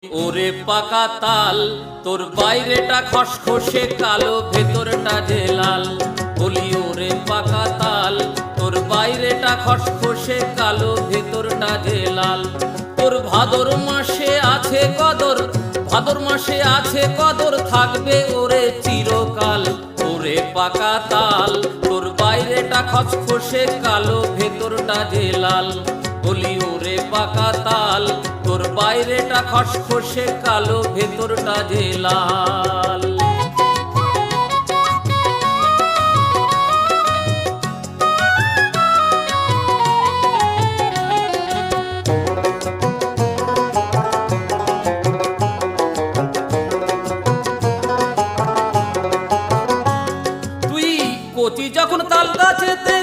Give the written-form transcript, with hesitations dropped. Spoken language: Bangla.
ওরে পাকা তাল তোর বাইরেটা খসখসে কালো ভেতরটা যে লাল। বলি ওরে পাকা তাল তোর বাইরেটা খসখসে কালো ভেতরটা যে লাল। তোর ভাদর মাসে আছে কদর, ভাদর মাসে আছে কদর, থাকবে ওরে চিরকাল। ওরে পাকা তাল তোর বাইরেটা খসখসে কালো ভেতরটা যে লাল। বলি ওরে পাকা তাল তোর বাইরেটা খসখসে কালো ভেতরটা যে লাল। তুই কচি যখন তাল গাছেতে